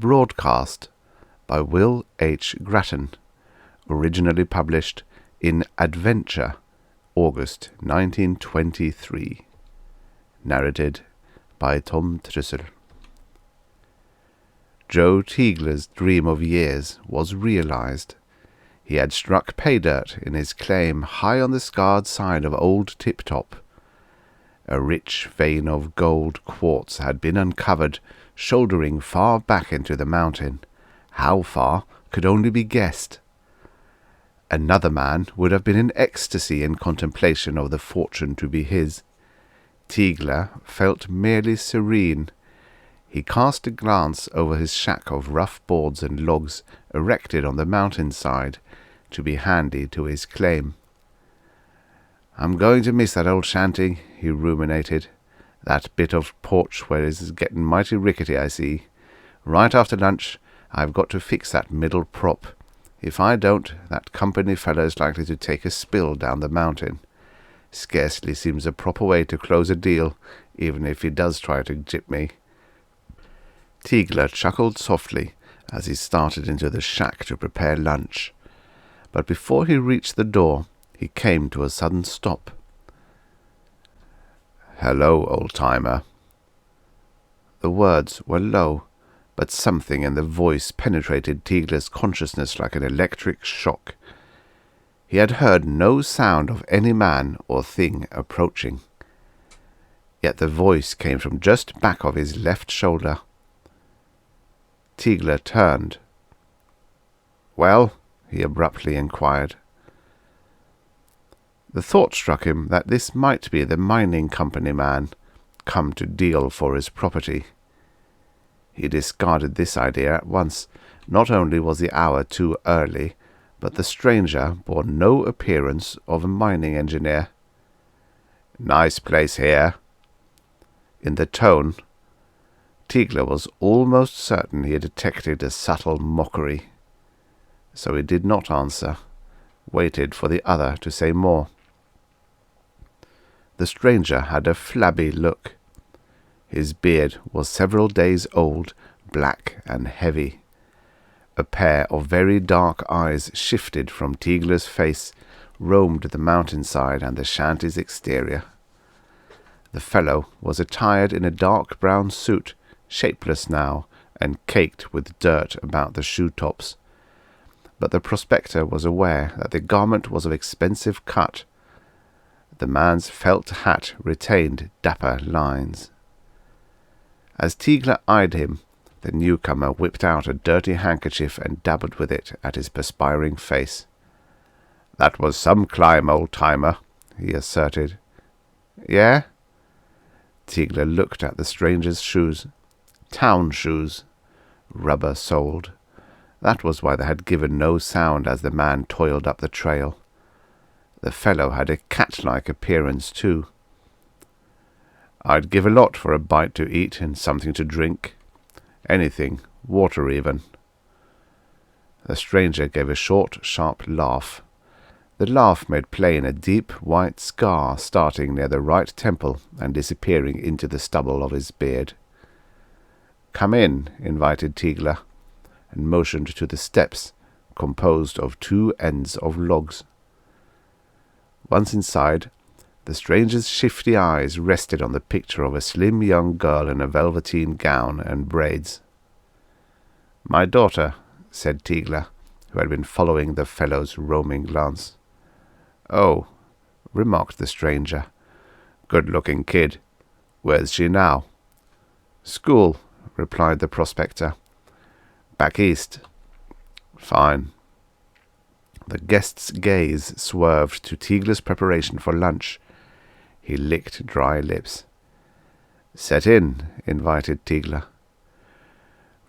Broadcast by Will H. Grattan, originally published in Adventure, August 1923. Narrated by Tom Trussel. Joe Teagler's dream of years was realized. He had struck pay dirt in his claim high on the scarred side of Old Tip-Top. A rich vein of gold quartz had been uncovered, shouldering far back into the mountain. How far could only be guessed. Another man would have been in ecstasy in contemplation of the fortune to be his. Teagler felt merely serene. He cast a glance over his shack of rough boards and logs erected on the mountainside to be handy to his claim. "I'm going to miss that old shanty," he ruminated. "That bit of porch where it's getting mighty rickety, I see. Right after lunch, I've got to fix that middle prop. If I don't, that company fellow's likely to take a spill down the mountain. Scarcely seems a proper way to close a deal, even if he does try to gyp me." Teagler chuckled softly as he started into the shack to prepare lunch. But before he reached the door, he came to a sudden stop. "Hello, old-timer." The words were low, but something in the voice penetrated Teagler's consciousness like an electric shock. He had heard no sound of any man or thing approaching. Yet the voice came from just back of his left shoulder. Teagler turned. "Well?" he abruptly inquired. The thought struck him that this might be the mining company man, come to deal for his property. He discarded this idea at once. Not only was the hour too early, but the stranger bore no appearance of a mining engineer. "Nice place here." In the tone, Teagler was almost certain he had detected a subtle mockery. So he did not answer, waited for the other to say more. The stranger had a flabby look. His beard was several days old, black and heavy. A pair of very dark eyes shifted from Teagler's face, roamed the mountainside and the shanty's exterior. The fellow was attired in a dark brown suit, shapeless now, and caked with dirt about the shoe-tops. But the prospector was aware that the garment was of expensive cut. The man's felt hat retained dapper lines. As Teagler eyed him, the newcomer whipped out a dirty handkerchief and dabbled with it at his perspiring face. "That was some climb, old-timer," he asserted. "Yeah?" Teagler looked at the stranger's shoes. Town shoes, rubber-soled. That was why they had given no sound as the man toiled up the trail. The fellow had a cat-like appearance, too. "I'd give a lot for a bite to eat and something to drink. Anything, water even." The stranger gave a short, sharp laugh. The laugh made plain a deep white scar starting near the right temple and disappearing into the stubble of his beard. "Come in," invited Teagler, and motioned to the steps, composed of two ends of logs. Once inside, the stranger's shifty eyes rested on the picture of a slim young girl in a velveteen gown and braids. "My daughter," said Teagler, who had been following the fellow's roaming glance. "Oh," remarked the stranger. "Good-looking kid. Where's she now?" "School," replied the prospector. "Back east." "Fine." The guest's gaze swerved to Teagler's preparation for lunch. He licked dry lips. "Set in," invited Teagler.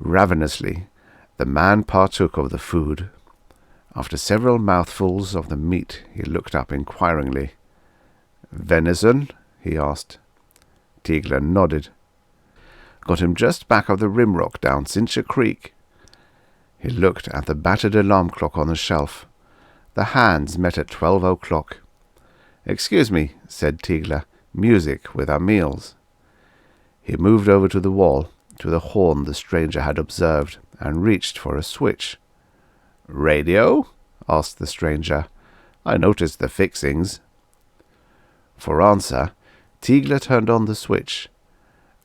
Ravenously, the man partook of the food. After several mouthfuls of the meat, he looked up inquiringly. "Venison?" he asked. Teagler nodded. "Got him just back of the rimrock down Cincha Creek." He looked at the battered alarm clock on the shelf. The hands met at 12 o'clock. "Excuse me," said Teagler. "Music with our meals." He moved over to the wall, to the horn the stranger had observed and reached for a switch. "Radio?" asked the stranger. "I noticed the fixings." For answer, Teagler turned on the switch.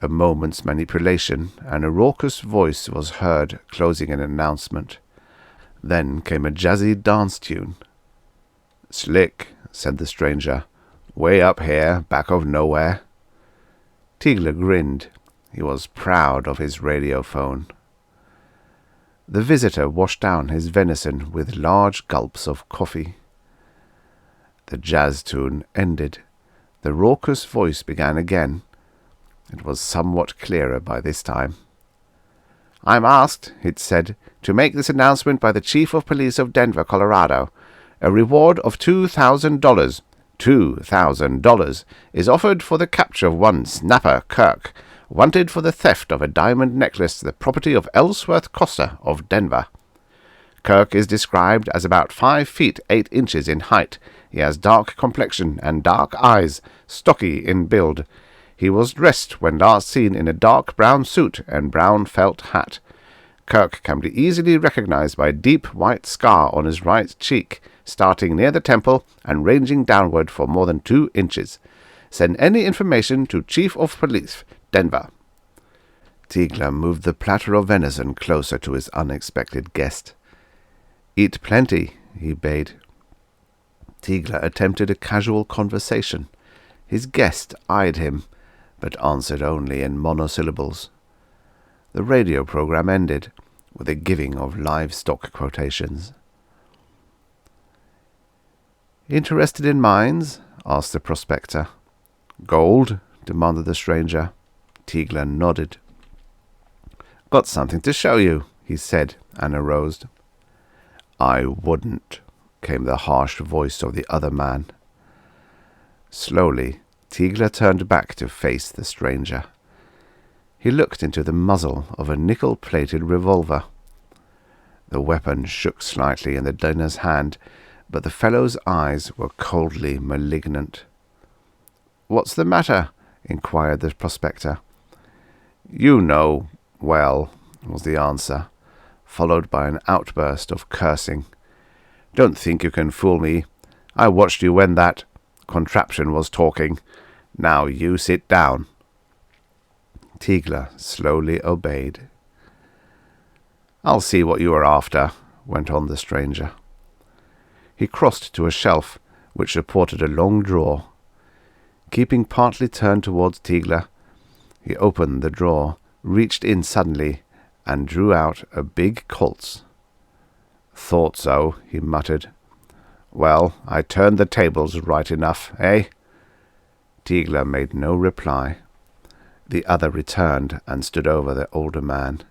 A moment's manipulation, and a raucous voice was heard closing an announcement. Then came a jazzy dance tune. "Slick," said the stranger. "Way up here, back of nowhere." Teagler grinned. He was proud of his radiophone. The visitor washed down his venison with large gulps of coffee. The jazz tune ended. The raucous voice began again. It was somewhat clearer by this time. "I'm asked," it said, "to make this announcement by the Chief of Police of Denver, Colorado. A reward of $2,000. $2,000 is offered for the capture of one Snapper Kirk, wanted for the theft of a diamond necklace, the property of Ellsworth Costa of Denver. Kirk is described as about 5 feet 8 inches in height. He has dark complexion and dark eyes, stocky in build. He was dressed when last seen in a dark brown suit and brown felt hat. Kirk can be easily recognized by a deep white scar on his right cheek, starting near the temple and ranging downward for more than 2 inches. Send any information to Chief of Police, Denver." Teagler moved the platter of venison closer to his unexpected guest. "Eat plenty," he bade. Teagler attempted a casual conversation. His guest eyed him, but answered only in monosyllables. The radio program ended with a giving of livestock quotations. "Interested in mines?" asked the prospector. "Gold?" demanded the stranger. Teagler nodded. "Got something to show you," he said, and arose. "I wouldn't," came the harsh voice of the other man. Slowly, Teagler turned back to face the stranger. He looked into the muzzle of a nickel-plated revolver. The weapon shook slightly in the dinner's hand, but the fellow's eyes were coldly malignant. "What's the matter?" inquired the prospector. "You know well," was the answer, followed by an outburst of cursing. "Don't think you can fool me. I watched you when that contraption was talking. Now you sit down." Teagler slowly obeyed. "I'll see what you are after," went on the stranger. He crossed to a shelf which supported a long drawer. Keeping partly turned towards Teagler, he opened the drawer, reached in suddenly, and drew out a big Colt's. "Thought so," he muttered. "Well, I turned the tables right enough, eh?" Teagler made no reply. The other returned and stood over the older man.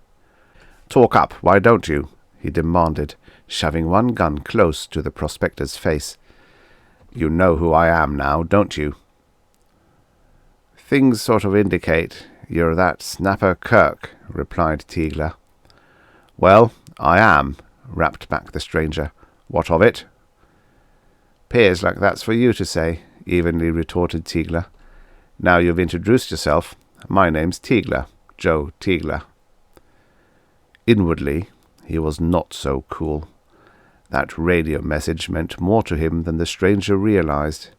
"Talk up, why don't you?" he demanded, shoving one gun close to the prospector's face. "You know who I am now, don't you?" "Things sort of indicate you're that Snapper Kirk," replied Teagler. "Well, I am," rapped back the stranger. "What of it?" "'Pears like that's for you to say," evenly retorted Teagler. "Now you've introduced yourself, my name's Teagler, Joe Teagler." Inwardly, he was not so cool. That radio message meant more to him than the stranger realized.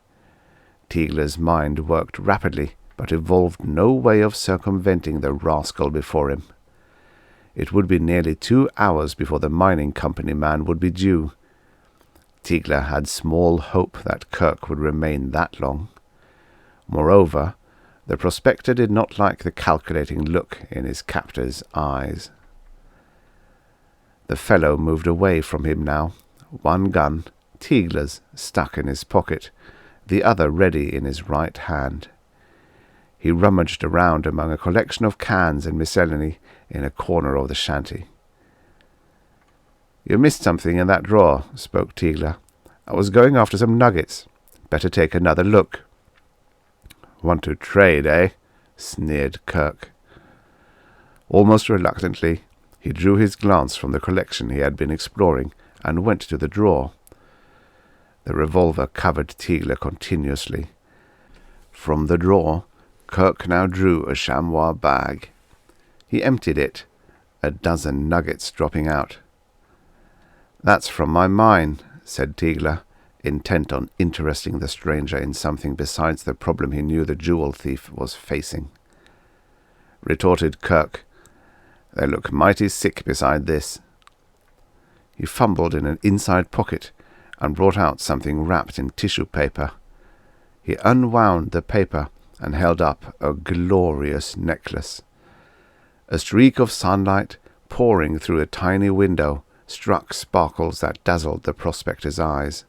Teagler's mind worked rapidly, but evolved no way of circumventing the rascal before him. It would be nearly 2 hours before the mining company man would be due. Teagler had small hope that Kirk would remain that long. Moreover, the prospector did not like the calculating look in his captor's eyes. The fellow moved away from him now, one gun, Teagler's, stuck in his pocket, the other ready in his right hand. He rummaged around among a collection of cans and miscellany in a corner of the shanty. "You missed something in that drawer," spoke Teagler. "I was going after some nuggets. Better take another look." "Want to trade, eh?" sneered Kirk. Almost reluctantly, he drew his glance from the collection he had been exploring and went to the drawer. The revolver covered Teagler continuously. From the drawer, Kirk now drew a chamois bag. He emptied it, a dozen nuggets dropping out. "That's from my mine," said Teagler, intent on interesting the stranger in something besides the problem he knew the jewel thief was facing. Retorted Kirk, "They look mighty sick beside this." He fumbled in an inside pocket and brought out something wrapped in tissue paper. He unwound the paper and held up a glorious necklace. A streak of sunlight pouring through a tiny window struck sparkles that dazzled the prospector's eyes.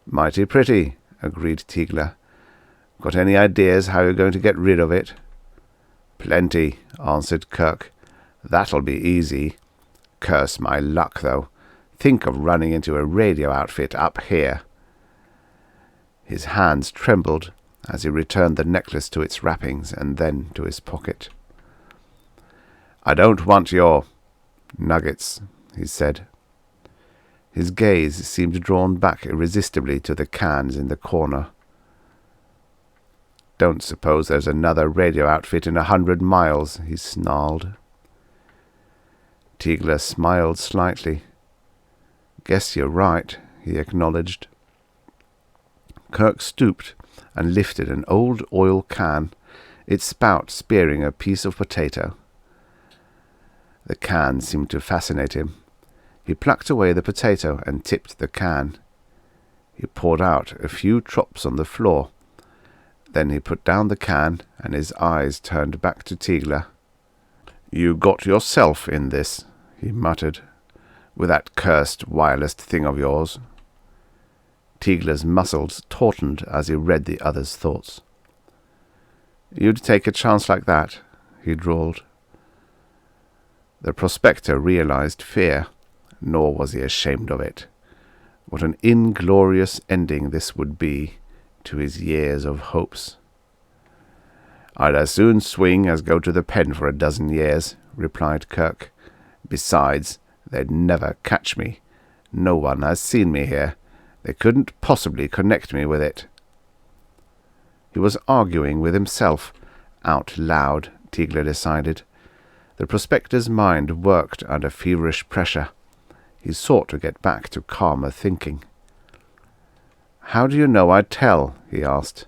"Mighty pretty," agreed Teagler. "Got any ideas how you're going to get rid of it?" "Plenty," answered Kirk. "That'll be easy. Curse my luck, though. Think of running into a radio outfit up here." His hands trembled as he returned the necklace to its wrappings and then to his pocket. "I don't want your nuggets," he said. His gaze seemed drawn back irresistibly to the cans in the corner. "Don't suppose there's another radio outfit in 100 miles, he snarled. Teagler smiled slightly. "Guess you're right," he acknowledged. Kirk stooped and lifted an old oil can, its spout spearing a piece of potato. The can seemed to fascinate him. He plucked away the potato and tipped the can. He poured out a few drops on the floor. Then he put down the can, and his eyes turned back to Teagler. "You got yourself in this," he muttered, "with that cursed wireless thing of yours." Teagler's muscles tautened as he read the other's thoughts. "You'd take a chance like that," he drawled. The prospector realized fear, nor was he ashamed of it. What an inglorious ending this would be to his years of hopes. "I'd as soon swing as go to the pen for a dozen years," replied Kirk. "Besides, they'd never catch me. No one has seen me here. They couldn't possibly connect me with it." He was arguing with himself, out loud, Teagler decided. The prospector's mind worked under feverish pressure. He sought to get back to calmer thinking. "How do you know I'd tell?" he asked.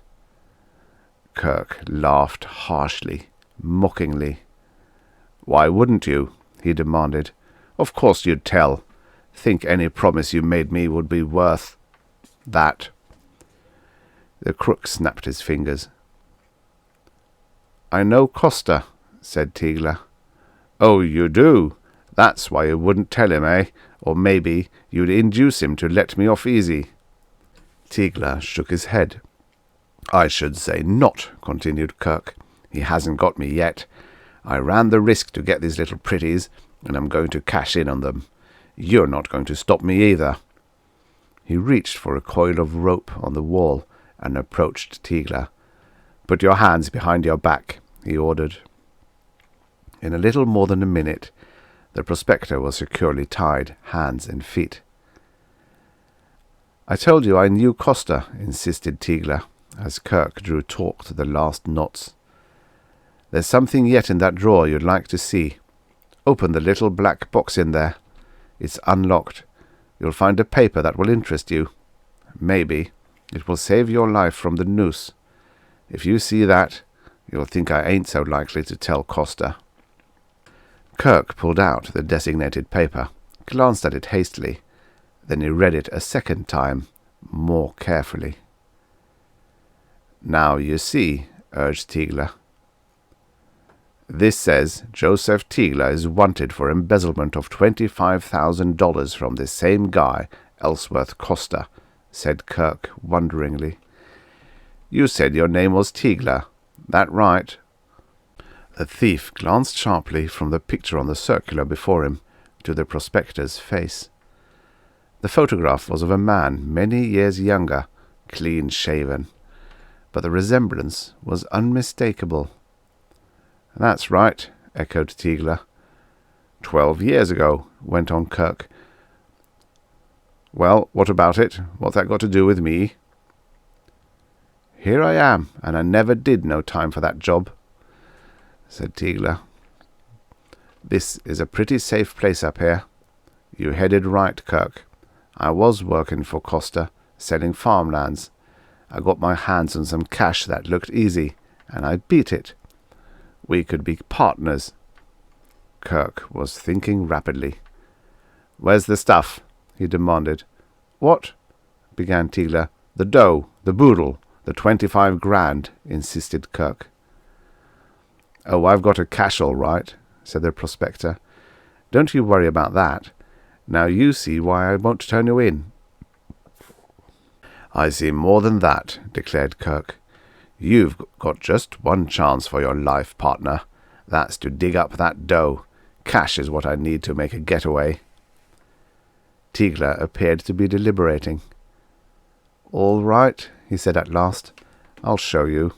Kirk laughed harshly, mockingly. "Why wouldn't you?" he demanded. "Of course you'd tell. Think any promise you made me would be worth that." The crook snapped his fingers. "I know Costa," said Teagler. "Oh, you do? That's why you wouldn't tell him, eh? Or maybe you'd induce him to let me off easy." Teagler shook his head. "I should say not," continued Kirk. "He hasn't got me yet. I ran the risk to get these little pretties, and I'm going to cash in on them. You're not going to stop me either." He reached for a coil of rope on the wall and approached Teagler. "Put your hands behind your back," he ordered. In a little more than a minute, the prospector was securely tied, hands and feet. "I told you I knew Costa," insisted Teagler, as Kirk drew taut to the last knots. "There's something yet in that drawer you'd like to see. Open the little black box in there. It's unlocked. You'll find a paper that will interest you. Maybe it will save your life from the noose. If you see that, you'll think I ain't so likely to tell Costa." Kirk pulled out the designated paper, glanced at it hastily. Then he read it a second time, more carefully. "Now you see," urged Teagler. "This says Joseph Teagler is wanted for embezzlement of $25,000 from the same guy, Ellsworth Costa," said Kirk wonderingly. "You said your name was Teagler. That right?" The thief glanced sharply from the picture on the circular before him to the prospector's face. The photograph was of a man many years younger, clean-shaven, but the resemblance was unmistakable. "That's right," echoed Teagler. 12 years ago," went on Kirk. "Well, what about it? What's that got to do with me?" "Here I am, and I never did no time for that job," said Teagler. This is a pretty safe place up here. You headed right, Kirk. I was working for Costa, selling farmlands. I got my hands on some cash that looked easy, and I beat it. We could be partners." Kirk was thinking rapidly. "Where's the stuff?" he demanded. "What?" began Teagler. "The dough, the boodle, the 25 grand, insisted Kirk. "Oh, I've got a cash all right," said the prospector. "Don't you worry about that. Now you see why I won't turn you in." "I see more than that," declared Kirk. "You've got just one chance for your life, partner. That's to dig up that dough. Cash is what I need to make a getaway." Teagler appeared to be deliberating. "All right," he said at last. "I'll show you."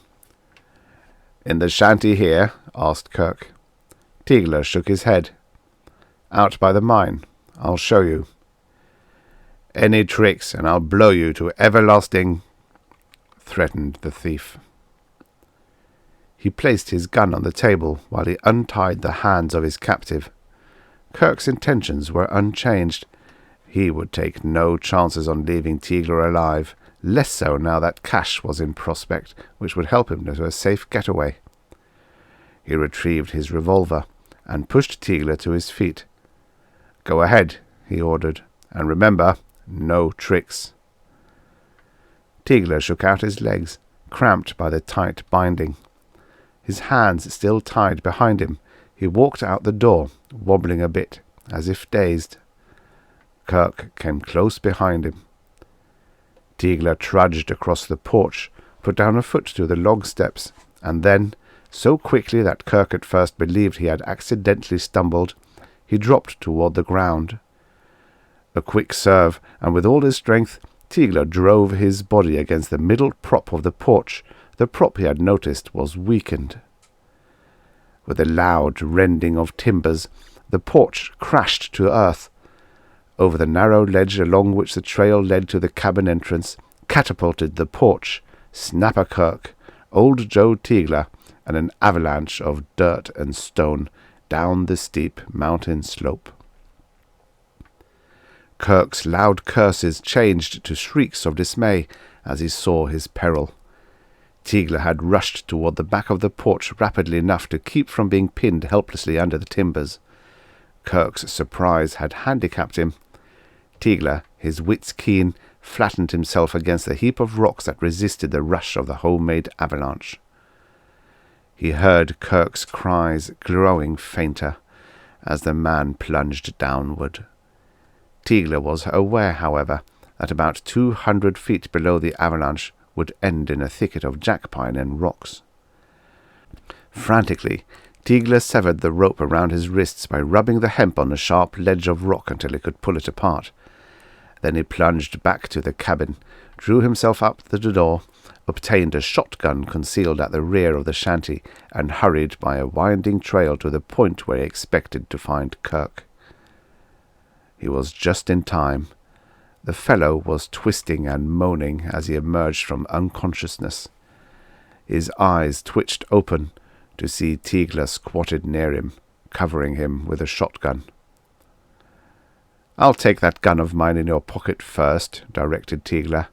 "In the shanty here?" asked Kirk. Teagler shook his head. "Out by the mine. I'll show you." "Any tricks, and I'll blow you to everlasting," threatened the thief. He placed his gun on the table while he untied the hands of his captive. Kirk's intentions were unchanged. He would take no chances on leaving Teagler alive, less so now that cash was in prospect, which would help him to a safe getaway. He retrieved his revolver and pushed Teagler to his feet. "Go ahead," he ordered, "and remember, no tricks." Teagler shook out his legs, cramped by the tight binding. His hands still tied behind him, he walked out the door, wobbling a bit, as if dazed. Kirk came close behind him. Teagler trudged across the porch, put down a foot to the log steps, and then, so quickly that Kirk at first believed he had accidentally stumbled, he dropped toward the ground. A quick serve, and with all his strength, Teagler drove his body against the middle prop of the porch. The prop, he had noticed, was weakened. With a loud rending of timbers, the porch crashed to earth. Over the narrow ledge along which the trail led to the cabin entrance, catapulted the porch, Snapper Kirk, old Joe Teagler, and an avalanche of dirt and stone down the steep mountain slope. Kirk's loud curses changed to shrieks of dismay as he saw his peril. Teagler had rushed toward the back of the porch rapidly enough to keep from being pinned helplessly under the timbers. Kirk's surprise had handicapped him. Teagler, his wits keen, flattened himself against the heap of rocks that resisted the rush of the homemade avalanche. He heard Kirk's cries growing fainter as the man plunged downward. Teagler was aware, however, that about 200 feet below the avalanche would end in a thicket of jackpine and rocks. Frantically, Teagler severed the rope around his wrists by rubbing the hemp on a sharp ledge of rock until he could pull it apart. Then he plunged back to the cabin, drew himself up to the door, obtained a shotgun concealed at the rear of the shanty, and hurried by a winding trail to the point where he expected to find Kirk. He was just in time. The fellow was twisting and moaning as he emerged from unconsciousness. His eyes twitched open to see Teagler squatted near him, covering him with a shotgun. "I'll take that gun of mine in your pocket first," directed Teagler.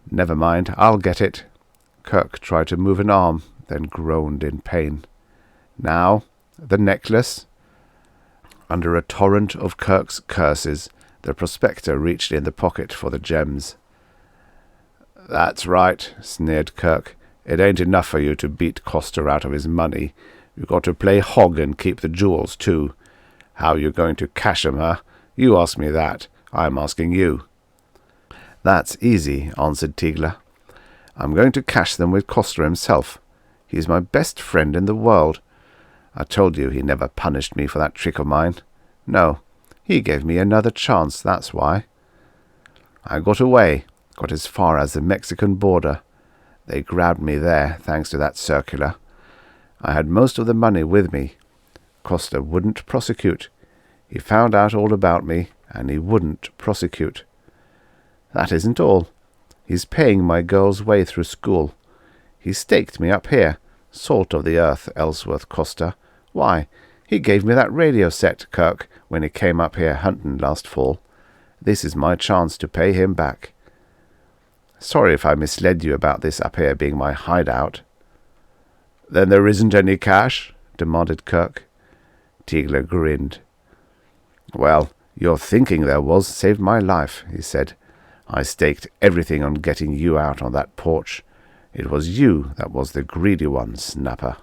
"Never mind, I'll get it." Kirk tried to move an arm, then groaned in pain. "Now, the necklace." Under a torrent of Kirk's curses, the prospector reached in the pocket for the gems. "That's right," sneered Kirk. "It ain't enough for you to beat Costa out of his money. You've got to play hog and keep the jewels, too. How you going to cash 'em, huh? You ask me that. I'm asking you." "That's easy," answered Teagler. "I'm going to cash them with Costa himself. He's my best friend in the world. I told you he never punished me for that trick of mine. No, he gave me another chance, that's why. I got away, got as far as the Mexican border. They grabbed me there, thanks to that circular. I had most of the money with me. Costa wouldn't prosecute. He found out all about me, and he wouldn't prosecute. That isn't all. He's paying my girl's way through school. He staked me up here, salt of the earth, Ellsworth Costa. Why, He gave me that radio set, Kirk, when he came up here hunting last fall. This is my chance to pay him back. Sorry if I misled you about this up here being my hideout." "Then there isn't any cash?" demanded Kirk. Teagler grinned. "Well, your thinking there was saved my life," he said. "I staked everything on getting you out on that porch. It was you that was the greedy one, Snapper."